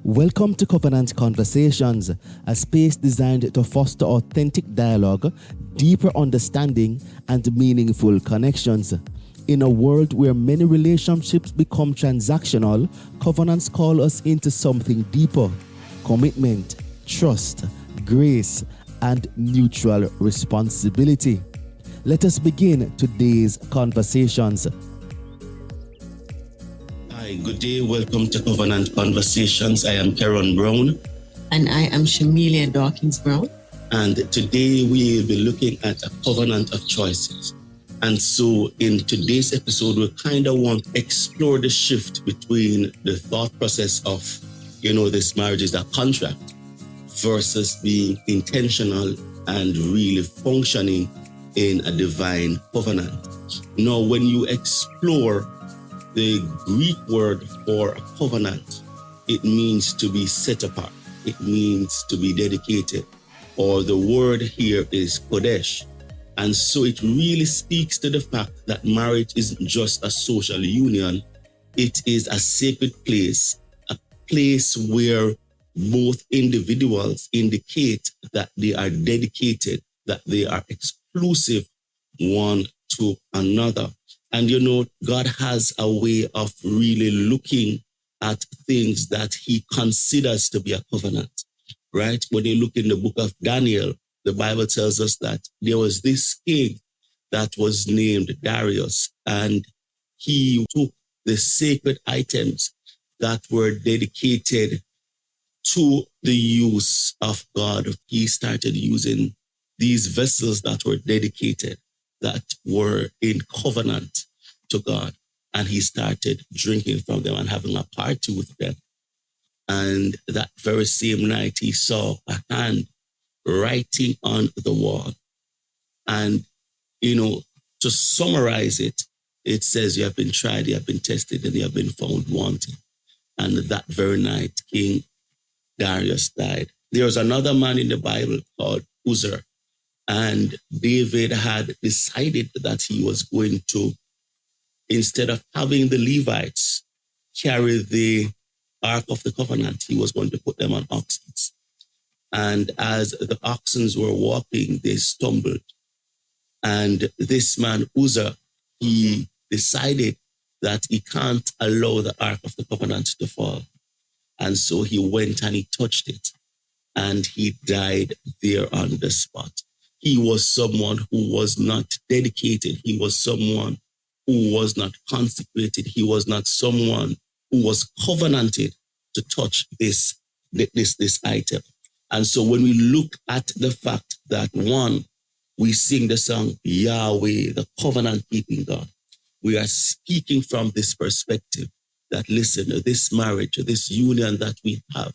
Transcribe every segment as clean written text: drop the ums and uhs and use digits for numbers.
Welcome to Covenant Conversations, a space designed to foster authentic dialogue, deeper understanding, and meaningful connections. In a world where many relationships become transactional, covenants call us into something deeper: commitment, trust, grace, and mutual responsibility. Let us begin today's conversations. Hi, good day. Welcome to Covenant Conversations. I am Karen Brown. And I am Shamelia Dawkins Brown. And today we will be looking at a covenant of choices. And so in today's episode, we kind of want to explore the shift between the thought process of, this marriage is a contract versus being intentional and really functioning in a divine covenant. Now, when you explore the Greek word for a covenant, it means to be set apart. It means to be dedicated. Or the word here is kodesh. And so it really speaks to the fact that marriage isn't just a social union. It is a sacred place, a place where both individuals indicate that they are dedicated, that they are exclusive one to another. And God has a way of really looking at things that he considers to be a covenant, right? When you look in the book of Daniel, the Bible tells us that there was this king that was named Darius, and he took the sacred items that were dedicated to the use of God. He started using these vessels that were dedicated, that were in covenant to God. And he started drinking from them and having a party with them. And that very same night, he saw a hand writing on the wall. And, to summarize it, it says you have been tried, you have been tested, and you have been found wanting. And that very night, King Darius died. There was another man in the Bible called Uzzah. And David had decided that he was going to, instead of having the Levites carry the Ark of the Covenant, he was going to put them on oxen. And as the oxen were walking, they stumbled. And this man, Uzzah, he decided that he can't allow the Ark of the Covenant to fall. And so he went and he touched it. And he died there on the spot. He was someone who was not dedicated. He was someone who was not consecrated. He was not someone who was covenanted to touch this item. And so when we look at the fact that, one, we sing the song Yahweh, the covenant-keeping God, we are speaking from this perspective that, listen, this marriage, this union that we have,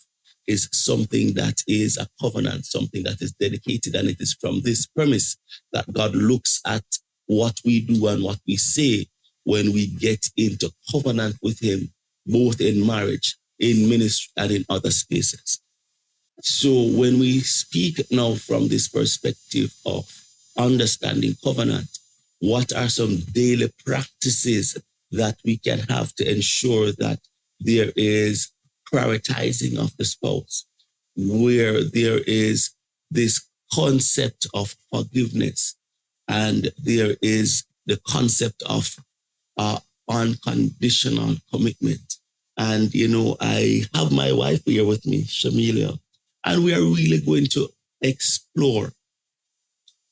is something that is a covenant, something that is dedicated. And it is from this premise that God looks at what we do and what we say when we get into covenant with him, both in marriage, in ministry, and in other spaces. So when we speak now from this perspective of understanding covenant, what are some daily practices that we can have to ensure that there is prioritizing of the spouse, where there is this concept of forgiveness, and there is the concept of unconditional commitment. And, I have my wife here with me, Shamelia, and we are really going to explore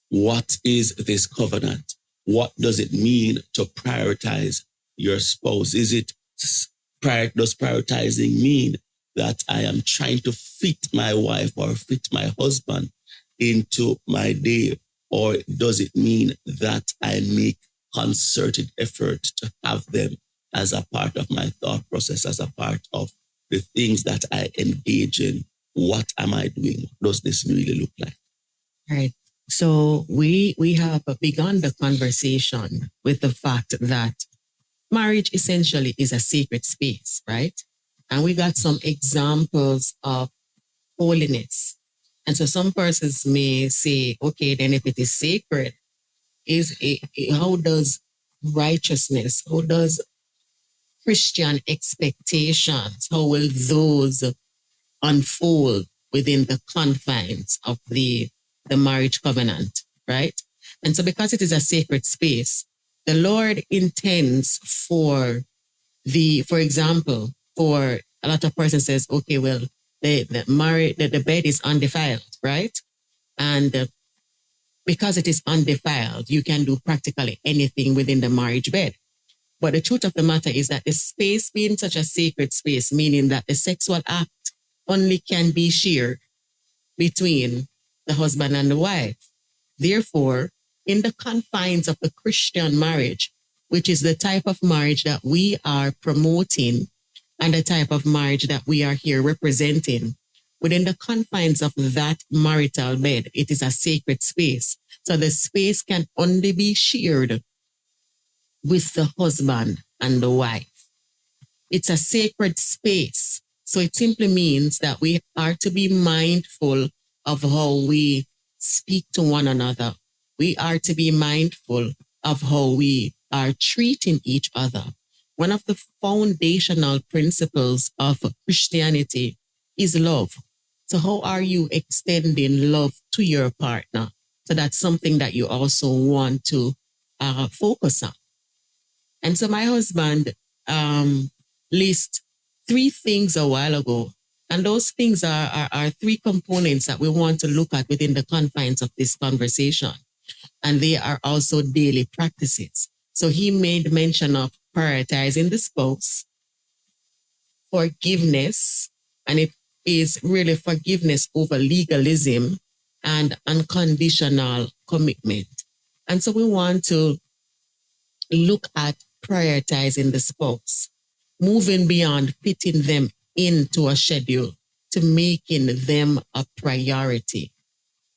what is this covenant? What does it mean to prioritize your spouse? Does prioritizing mean that I am trying to fit my wife or fit my husband into my day? Or does it mean that I make concerted effort to have them as a part of my thought process, as a part of the things that I engage in? What am I doing? What does this really look like? Right. So we have begun the conversation with the fact that marriage essentially is a sacred space, right? And we got some examples of holiness. And so some persons may say, okay, then if it is sacred, how does righteousness, how does Christian expectations, how will those unfold within the confines of the marriage covenant, right? And so because it is a sacred space, the Lord intends for example, for a lot of persons says, okay, well, the bed is undefiled, right? And because it is undefiled, you can do practically anything within the marriage bed. But the truth of the matter is that the space being such a sacred space, meaning that the sexual act only can be shared between the husband and the wife. Therefore, in the confines of the Christian marriage, which is the type of marriage that we are promoting and the type of marriage that we are here representing, within the confines of that marital bed, it is a sacred space. So the space can only be shared with the husband and the wife. It's a sacred space. So it simply means that we are to be mindful of how we speak to one another. We are to be mindful of how we are treating each other. One of the foundational principles of Christianity is love. So how are you extending love to your partner? So that's something that you also want to focus on. And so my husband list 3 things a while ago. And those things are 3 components that we want to look at within the confines of this conversation. And they are also daily practices. So he made mention of prioritizing the spouse, forgiveness, and it is really forgiveness over legalism and unconditional commitment. And so we want to look at prioritizing the spouse, moving beyond fitting them into a schedule to making them a priority.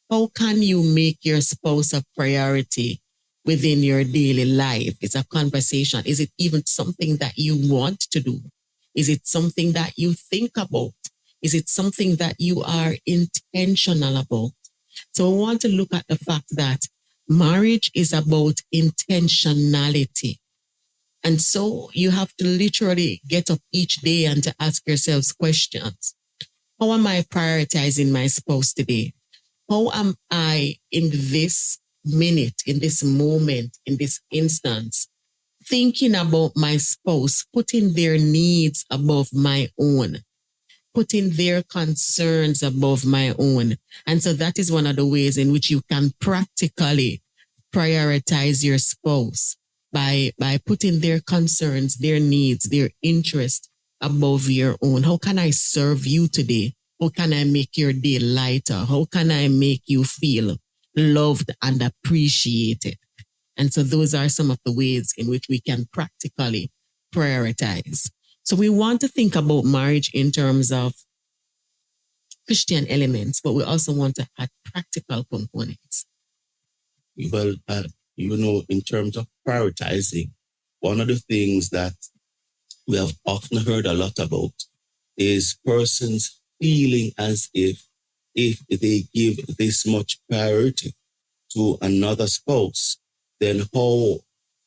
How can you make your spouse a priority within your daily life? It's a conversation. Is it even something that you want to do? Is it something that you think about? Is it something that you are intentional about? So we want to look at the fact that marriage is about intentionality. And so you have to literally get up each day and to ask yourselves questions. How am I prioritizing my spouse today? How am I in this minute, in this moment, in this instance, thinking about my spouse, putting their needs above my own, putting their concerns above my own? And so that is one of the ways in which you can practically prioritize your spouse by putting their concerns, their needs, their interests above your own. How can I serve you today? How can I make your day lighter? How can I make you feel loved and appreciated? And so those are some of the ways in which we can practically prioritize. So we want to think about marriage in terms of Christian elements, but we also want to add practical components. Well, in terms of prioritizing, one of the things that we have often heard a lot about is persons feeling as if they give this much priority to another spouse, then how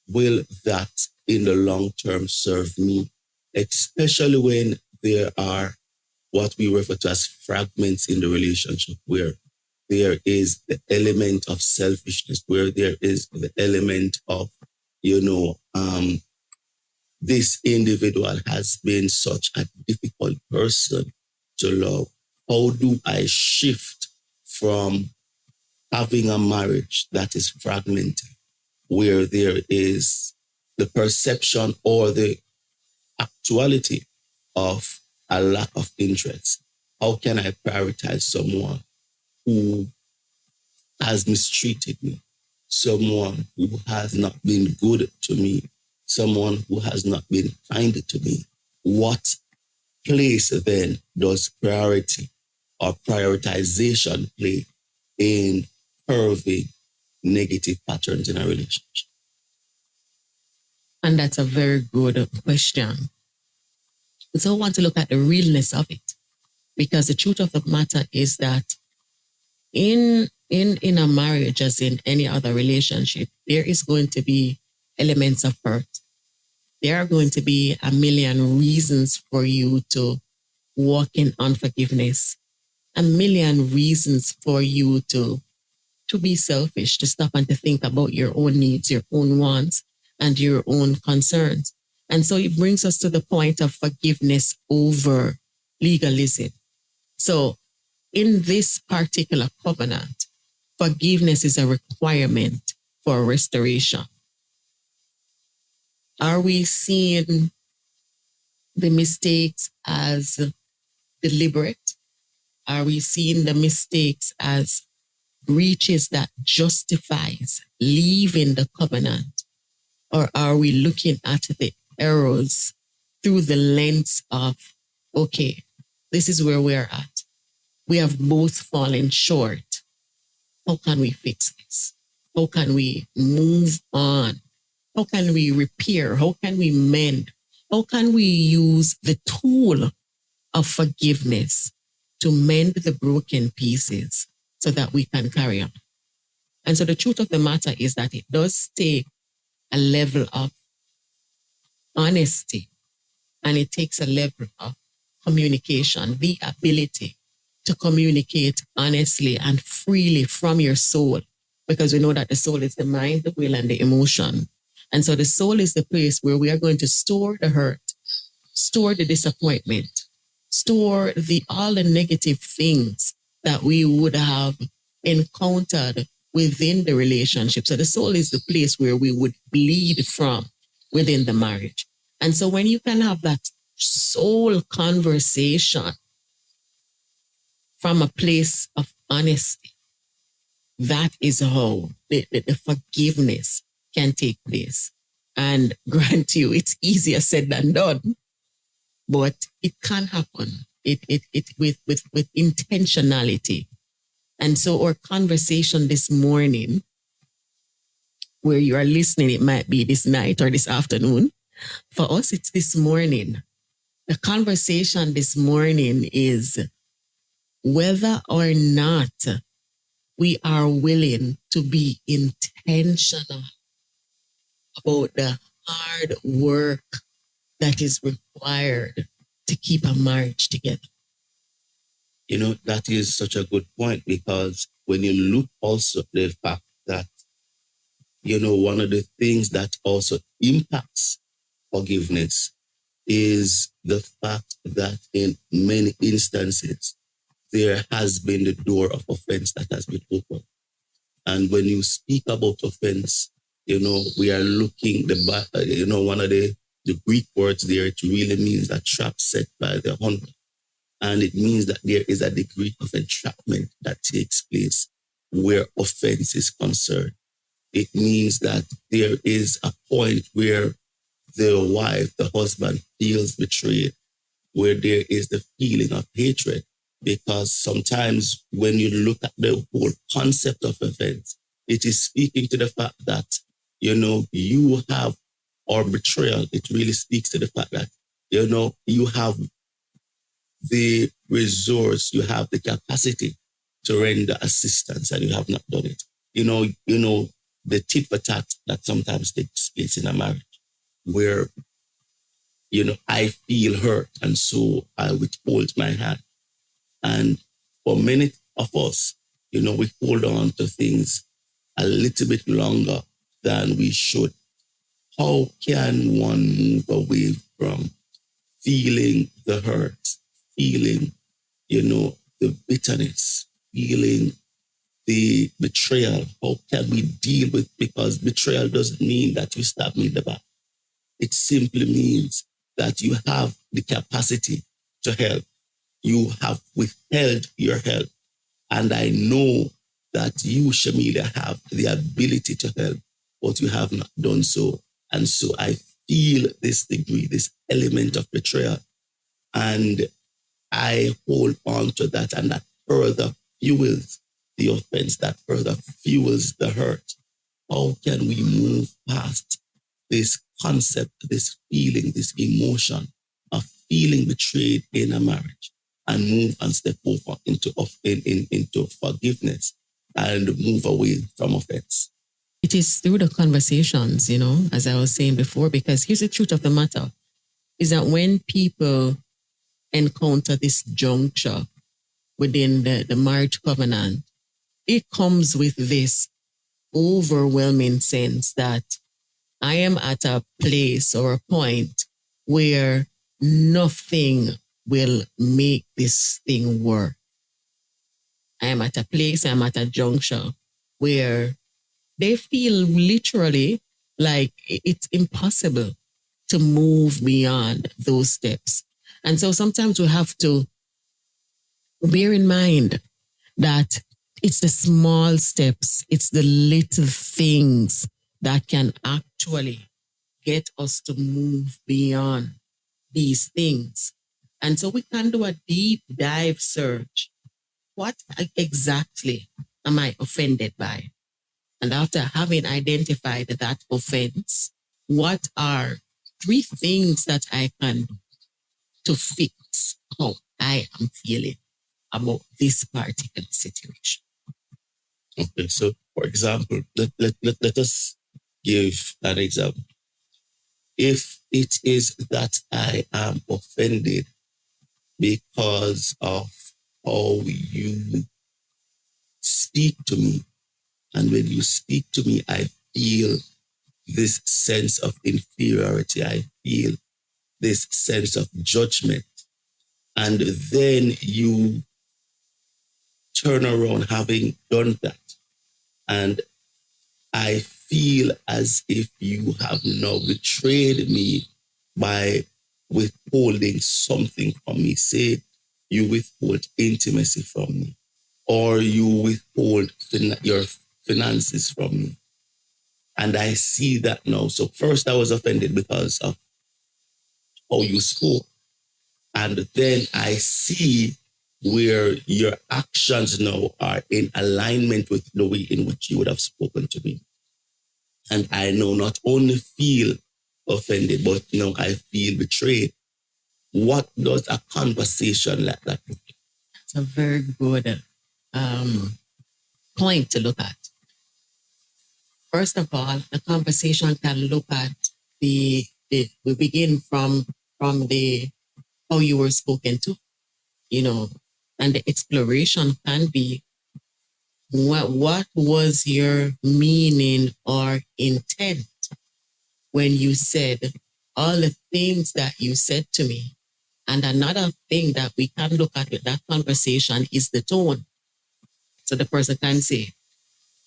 will that in the long term serve me? Especially when there are what we refer to as fragments in the relationship, where there is the element of selfishness, where there is the element of, this individual has been such a difficult person to love. How do I shift from having a marriage that is fragmented, where there is the perception or the actuality of a lack of interest? How can I prioritize someone who has mistreated me, someone who has not been good to me, someone who has not been kind to me? What place then does priority or prioritization play in curbing negative patterns in a relationship? And that's a very good question. So I want to look at the realness of it, because the truth of the matter is that in a marriage, as in any other relationship, there is going to be elements of hurt. There are going to be a million reasons for you to walk in unforgiveness, a million reasons for you to be selfish, to stop and to think about your own needs, your own wants, and your own concerns. And so it brings us to the point of forgiveness over legalism. So in this particular covenant, forgiveness is a requirement for restoration. Are we seeing the mistakes as deliberate? Are we seeing the mistakes as breaches that justifies leaving the covenant? Or are we looking at the errors through the lens of, okay, this is where we're at. We have both fallen short. How can we fix this? How can we move on? How can we repair? How can we mend? How can we use the tool of forgiveness to mend the broken pieces so that we can carry on? And so the truth of the matter is that it does take a level of honesty, and it takes a level of communication, the ability to communicate honestly and freely from your soul, because we know that the soul is the mind, the will, and the emotion. And so the soul is the place where we are going to store the hurt, store the disappointment, store all the negative things that we would have encountered within the relationship. So the soul is the place where we would bleed from within the marriage. And so when you can have that soul conversation from a place of honesty, that is how the forgiveness can take place. And grant you, it's easier said than done, but it can happen. It with intentionality. And so our conversation this morning, where you are listening, it might be this night or this afternoon. For us, it's this morning. The conversation this morning is whether or not we are willing to be intentional about the hard work that is required to keep a marriage together. You know, that is such a good point, because when you look also at the fact that, you know, one of the things that also impacts forgiveness is the fact that in many instances, there has been the door of offense that has been opened. And when you speak about offense, you know, we are looking, one of the Greek words there, it really means a trap set by the hunter. And it means that there is a degree of entrapment that takes place where offense is concerned. It means that there is a point where the wife, the husband feels betrayed, where there is the feeling of hatred. Because sometimes when you look at the whole concept of offense, it is speaking to the fact that, you know, you have, or betrayal, it really speaks to the fact that, you know, you have the resource, you have the capacity to render assistance, and you have not done it. You know, the tit for tat that sometimes takes place in a marriage, where, you know, I feel hurt, and so I withhold my hand. And for many of us, you know, we hold on to things a little bit longer than we should. How can one move away from feeling the hurt, feeling, you know, the bitterness, feeling the betrayal? How can we deal with, because betrayal doesn't mean that you stab me in the back. It simply means that you have the capacity to help. You have withheld your help. And I know that you, Shamilia, have the ability to help, but you have not done so. And so I feel this degree, this element of betrayal. And I hold on to that, and that further fuels the offense, that further fuels the hurt. How can we move past this concept, this feeling, this emotion of feeling betrayed in a marriage, and move and step over into forgiveness and move away from offense? It is through the conversations, you know, as I was saying before, because here's the truth of the matter, is that when people encounter this juncture within the marriage covenant, it comes with this overwhelming sense that I am at a place or a point where nothing will make this thing work. I am at a place, I'm at a juncture where they feel literally like it's impossible to move beyond those steps. And so sometimes we have to bear in mind that it's the small steps, it's the little things that can actually get us to move beyond these things. And so we can do a deep dive search. What exactly am I offended by? And after having identified that offense, what are 3 things that I can do to fix how I am feeling about this particular situation? Okay, so for example, let us give an example. If it is that I am offended because of how you speak to me, and when you speak to me, I feel this sense of inferiority, I feel this sense of judgment, and then you turn around having done that, and I feel as if you have now betrayed me by withholding something from me. Say you withhold intimacy from me, or you withhold your finances from me. And I see that now. So first I was offended because of how you spoke. And then I see where your actions now are in alignment with the way in which you would have spoken to me. And I now not only feel offended, but now I feel betrayed. What does a conversation like that look like? It's a very good point to look at. First of all, the conversation can look at we begin from the how you were spoken to, and the exploration can be what was your meaning or intent when you said all the things that you said to me. And another thing that we can look at with that conversation is the tone. So the person can say,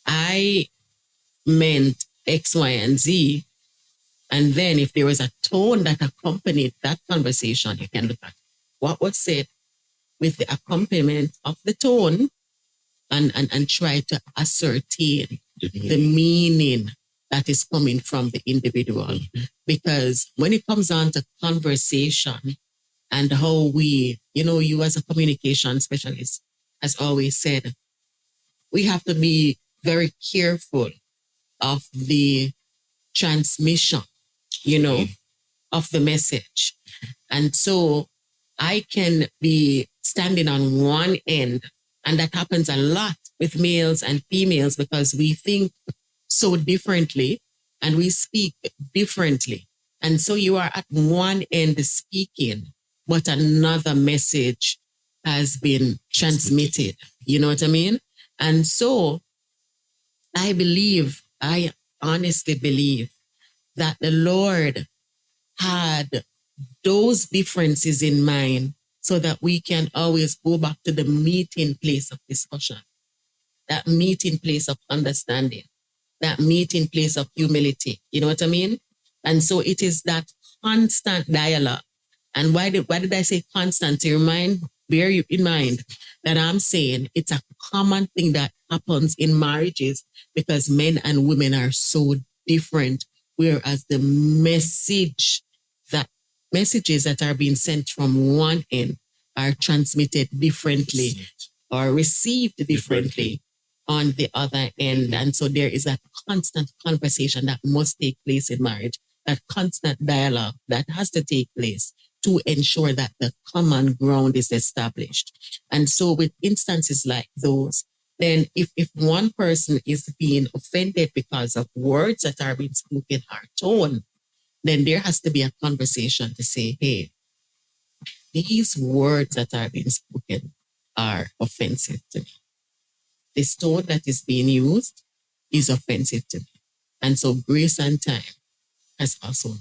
I meant X, Y, and Z. And then if there was a tone that accompanied that conversation, you can look at what was said with the accompaniment of the tone and try to ascertain the meaning that is coming from the individual. Mm-hmm. Because when it comes on to conversation and how we, you as a communication specialist has always said, we have to be very careful of the transmission, of the message. And so I can be standing on one end, and that happens a lot with males and females because we think so differently and we speak differently. And so you are at one end speaking, but another message has been transmitted. You know what I mean? And so I honestly believe that the Lord had those differences in mind so that we can always go back to the meeting place of discussion, that meeting place of understanding, that meeting place of humility. You know what I mean? And so it is that constant dialogue. And why did I say constant? Bear you in mind that I'm saying it's a common thing that happens in marriages because men and women are so different, whereas the messages that are being sent from one end are transmitted differently or received differently on the other end. And so there is a constant conversation that must take place in marriage, that constant dialogue that has to take place to ensure that the common ground is established. And so with instances like those, then if one person is being offended because of words that are being spoken or tone, then there has to be a conversation to say, hey, these words that are being spoken are offensive to me. This tone that is being used is offensive to me. And so grace and time has also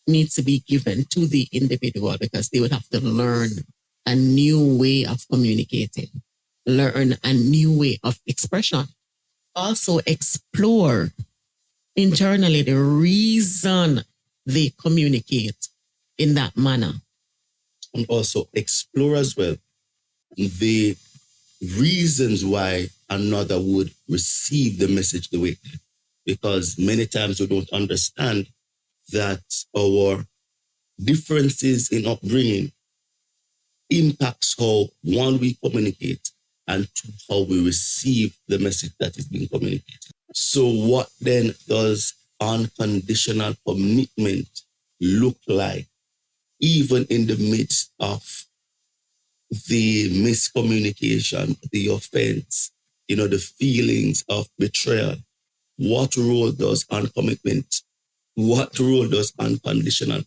needs to be given to the individual because they would have to learn a new way of communicating, learn a new way of expression, also explore internally the reason they communicate in that manner. And also explore as well the reasons why another would receive the message the way, because many times we don't understand that our differences in upbringing impacts how, one, we communicate, and two, how we receive the message that is being communicated. So what then does unconditional commitment look like, even in the midst of the miscommunication, the offense, the feelings of betrayal? What role does unconditional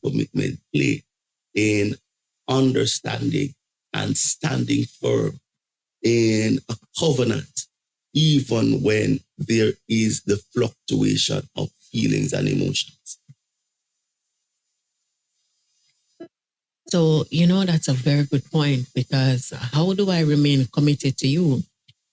commitment play in understanding and standing firm in a covenant, even when there is the fluctuation of feelings and emotions? So, that's a very good point, because how do I remain committed to you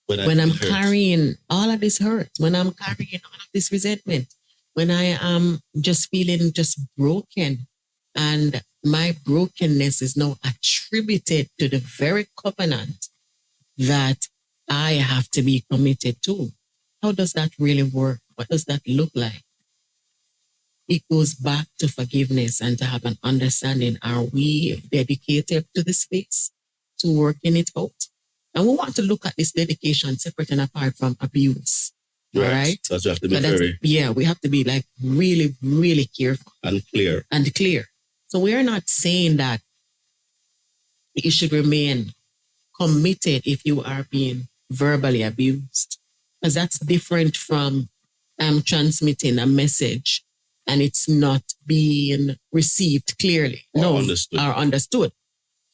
when I'm carrying all of this hurt, when I'm carrying all of this resentment, when I am just feeling just broken, and my brokenness is now attributed to the very covenant that I have to be committed to? How does that really work? What does that look like? It goes back to forgiveness and to have an understanding. Are we dedicated to the space, to working it out? And we want to look at this dedication separate and apart from abuse. Right. All right. So you have to be very. Yeah, we have to be like really, really careful. And clear. So we are not saying that you should remain committed if you are being verbally abused, because that's different from transmitting a message and it's not being received clearly. Or understood.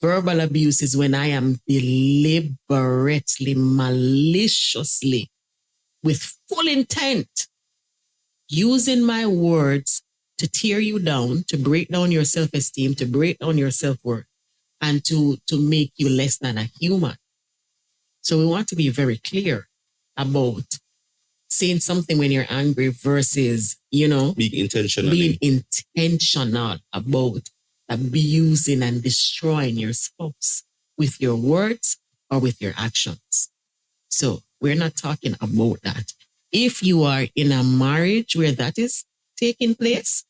Verbal abuse is when I am deliberately, maliciously, with full intent, using my words to tear you down, to break down your self-esteem, to break down your self-worth, and to make you less than a human. So we want to be very clear about saying something when you're angry versus, being intentional about abusing and destroying your spouse with your words or with your actions. So we're not talking about that. If you are in a marriage where that is taking place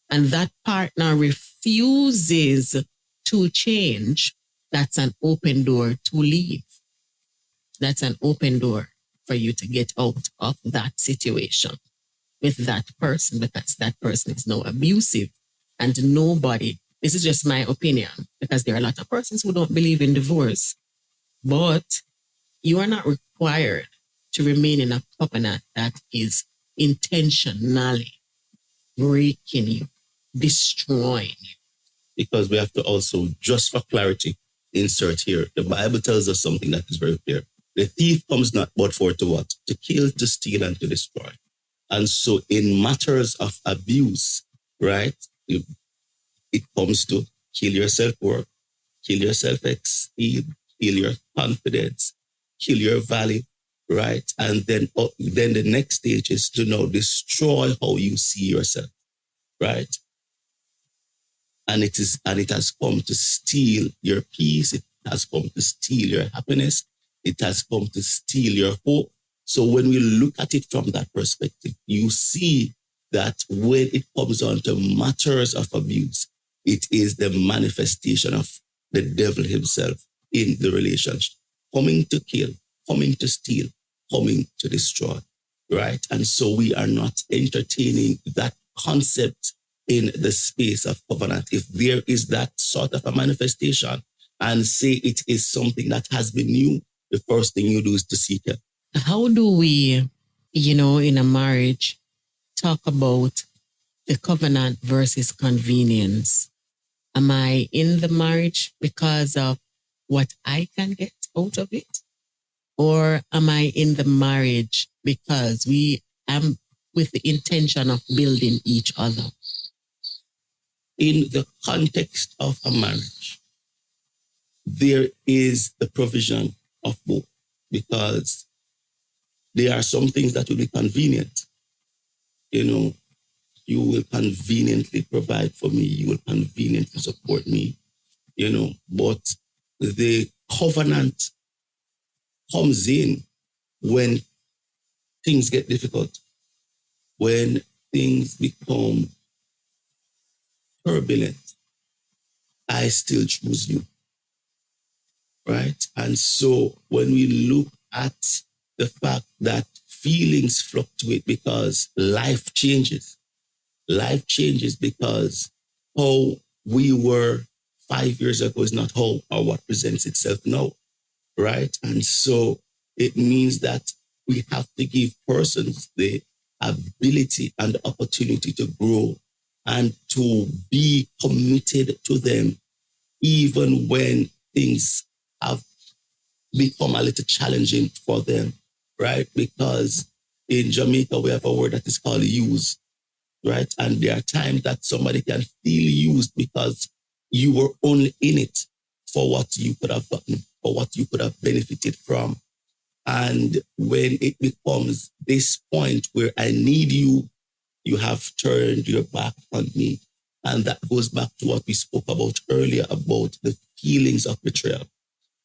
and that partner refuses to change, that's an open door to leave. That's an open door for you to get out of that situation with that person, because that person is now abusive. And nobody, this is just my opinion, because there are a lot of persons who don't believe in divorce, but you are not required to remain in a covenant that is intentionally breaking you, destroying you. Because we have to also, just for clarity, insert here. The Bible tells us something that is very clear. The thief comes not but for to what? To kill, to steal, and to destroy. And so in matters of abuse, right, it comes to kill your self-worth, kill your self-esteem, kill your confidence, kill your value, right? And then the next stage is to now destroy how you see yourself, right? And it has come to steal your peace. It has come to steal your happiness. It has come to steal your hope. So when we look at it from that perspective, you see that when it comes on to matters of abuse, it is the manifestation of the devil himself in the relationship, coming to kill, coming to steal, coming to destroy, right? And so we are not entertaining that concept in the space of covenant. If there is that sort of a manifestation and say it is something that has been new, the first thing you do is to seek it. How do we, in a marriage, talk about the covenant versus convenience? Am I in the marriage because of what I can get out of it? Or am I in the marriage because we am with the intention of building each other? In the context of a marriage, there is the provision of both, because there are some things that will be convenient. You will conveniently provide for me, you will conveniently support me, but the covenant comes in when things get difficult, when things become turbulent. I still choose you, right? And so when we look at the fact that feelings fluctuate because life changes because how we were 5 years ago is not how or what presents itself now, right? And so it means that we have to give persons the ability and the opportunity to grow and to be committed to them, even when things have become a little challenging for them, right? Because in Jamaica, we have a word that is called use, right? And there are times that somebody can feel used because you were only in it for what you could have gotten, for what you could have benefited from. And when it becomes this point where I need you, you have turned your back on me. And that goes back to what we spoke about earlier about the feelings of betrayal,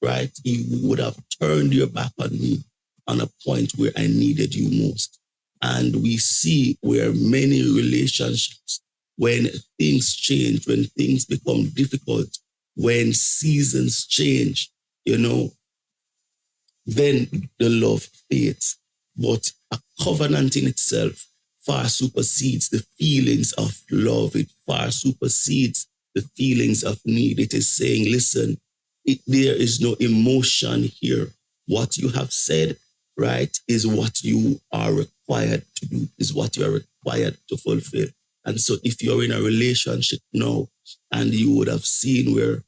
right? You would have turned your back on me on a point where I needed you most. And we see where many relationships, when things change, when things become difficult, when seasons change, then the love fades. But a covenant in itself far supersedes the feelings of love. It far supersedes the feelings of need. It is saying, listen, there is no emotion here. What you have said, right, is what you are required to do, is what you are required to fulfill. And so if you're in a relationship now and you would have seen where,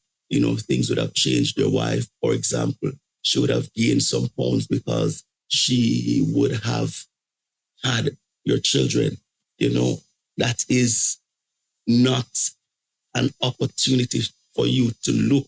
things would have changed, your wife, for example, she would have gained some pounds because she would have had your children, that is not an opportunity for you to look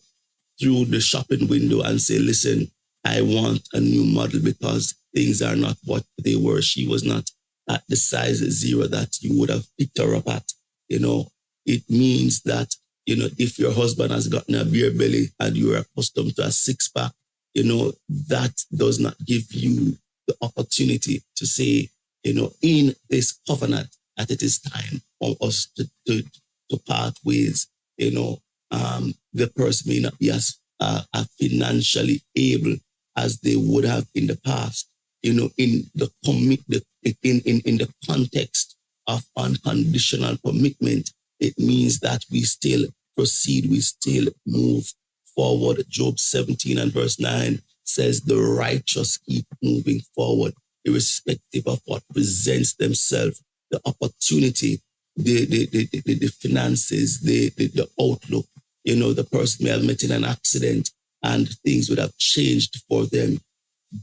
through the shopping window and say, listen, I want a new model because things are not what they were. She was not at the size 0 that you would have picked her up at. It means that, if your husband has gotten a beer belly and you're accustomed to a 6-pack, that does not give you the opportunity to say, in this covenant, that it is time for us to part ways. The person may not be as financially able as they would have in the past. In the in the context of unconditional commitment, it means that we still proceed, we still move forward. Job 17 and verse 9 says the righteous keep moving forward, irrespective of what presents themselves, the opportunity, the finances, the outlook. The person may have met in an accident and things would have changed for them.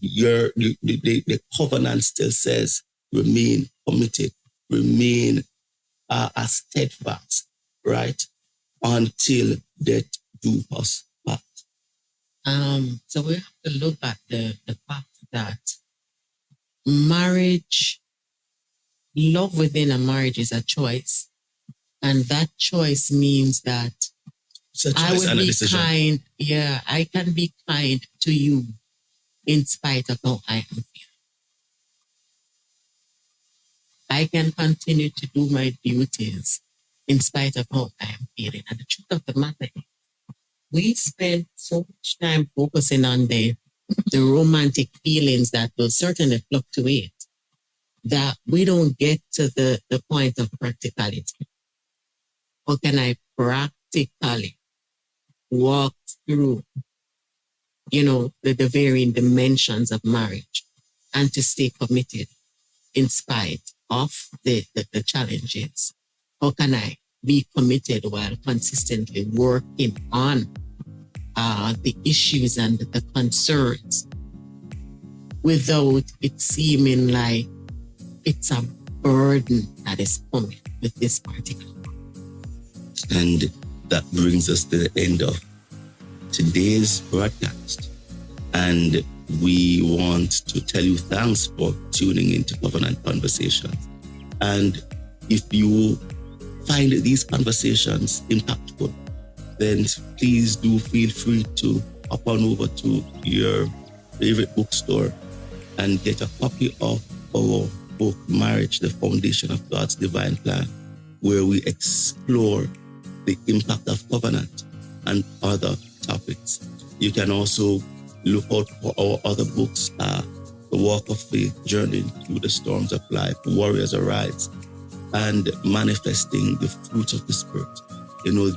The covenant still says remain committed, remain steadfast, right? Until death do us part. So we have to look at the fact that marriage, love within a marriage is a choice. And that choice means that I would be kind. Yeah, I can be kind to you in spite of how I am. I can continue to do my duties in spite of how I am feeling. And the truth of the matter is, we spend so much time focusing on the romantic feelings that will certainly fluctuate, that we don't get to the point of practicality. How can I practically walk through, the varying dimensions of marriage and to stay committed in spite of the challenges? How can I be committed while consistently working on the issues and the concerns without it seeming like it's a burden that is coming with this particular. And that brings us to the end of today's broadcast. And we want to tell you thanks for tuning into Covenant Conversations. And if you find these conversations impactful, then please do feel free to hop on over to your favorite bookstore and get a copy of our book, Marriage, the Foundation of God's Divine Plan, where we explore the impact of covenant and other topics. You can also look out for our other books, The Walk of Faith, Journey Through the Storms of Life, Warriors Arise, and Manifesting the Fruits of the Spirit.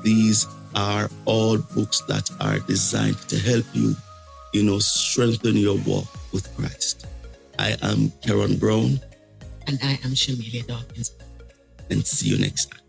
These are all books that are designed to help you, strengthen your walk with Christ. I am Karen Brown. And I am Shamilia Dawkins. And see you next time.